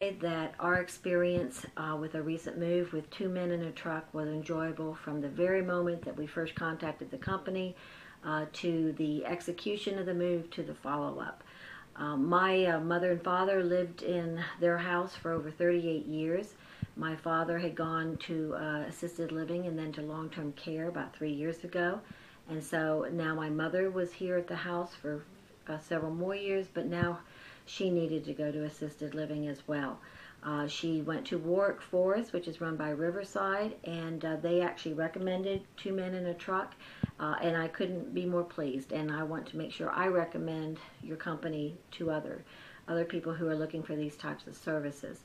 That our experience with a recent move with two men in a truck was enjoyable from the very moment that we first contacted the company to the execution of the move to the follow-up. My mother and father lived in their house for over 38 years. My father had gone to assisted living and then to long-term care about 3 years ago. And so now my mother was here at the house for several more years, but now she needed to go to assisted living as well. She went to Warwick Forest, which is run by Riverside, and they actually recommended two men in a truck, and I couldn't be more pleased. And I want to make sure I recommend your company to other people who are looking for these types of services.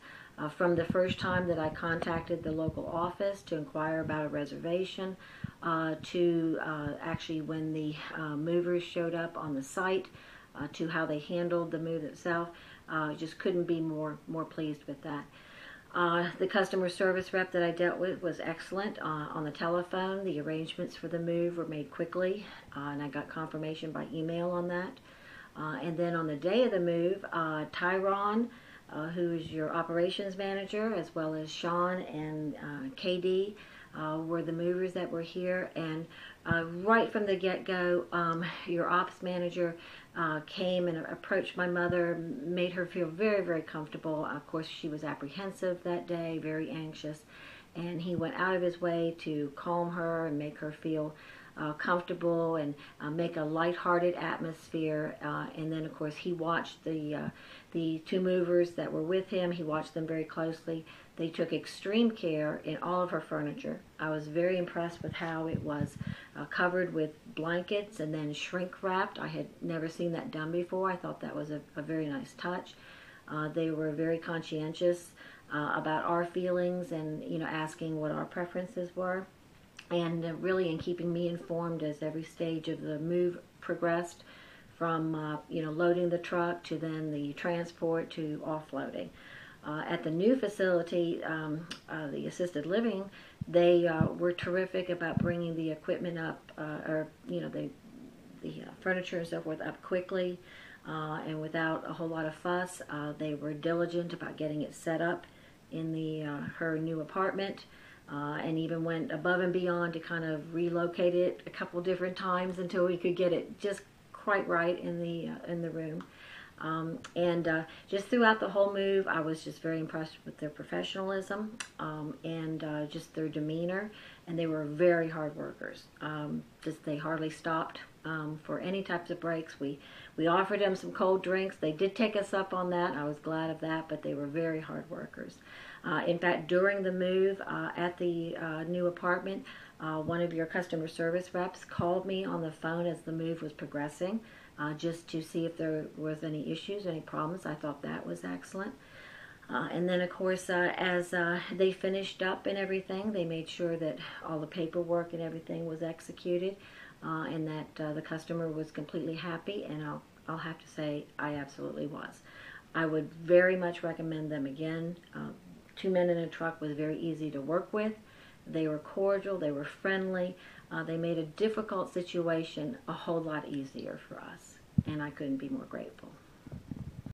From the first time that I contacted the local office to inquire about a reservation, to actually when the movers showed up on the site, to how they handled the move itself, just couldn't be more pleased with that. The customer service rep that I dealt with was excellent on the telephone. The arrangements for the move were made quickly, and I got confirmation by email on that. And then on the day of the move, Tyron, who is your operations manager, as well as Sean and KD, were the movers that were here. And right from the get-go, your ops manager came and approached my mother, made her feel very comfortable. Of course, she was apprehensive that day, very anxious, and he went out of his way to calm her and make her feel comfortable and make a lighthearted atmosphere. And then, of course, he watched the two movers that were with him. He watched them very closely. They took extreme care in all of her furniture. I was very impressed with how it was covered with blankets and then shrink wrapped. I had never seen that done before. I thought that was a very nice touch. They were very conscientious about our feelings and asking what our preferences were, and really in keeping me informed as every stage of the move progressed, from loading the truck to then the transport to offloading. At the new facility, the assisted living, they were terrific about bringing the equipment up, the furniture and so forth up quickly and without a whole lot of fuss. They were diligent about getting it set up in her new apartment, and even went above and beyond to kind of relocate it a couple different times until we could get it just quite right in the room. And just throughout the whole move, I was just very impressed with their professionalism and just their demeanor. And they were very hard workers. They hardly stopped for any types of breaks. We offered them some cold drinks. They did take us up on that. I was glad of that, but they were very hard workers. In fact, during the move at the new apartment, one of your customer service reps called me on the phone as the move was progressing, just to see if there was any issues, any problems. I thought that was excellent. And then, of course, as they finished up and everything, they made sure that all the paperwork and everything was executed, and that the customer was completely happy, and I'll have to say I absolutely was. I would very much recommend them again. Two men in a truck was very easy to work with. They were cordial, they were friendly, they made a difficult situation a whole lot easier for us, and I couldn't be more grateful.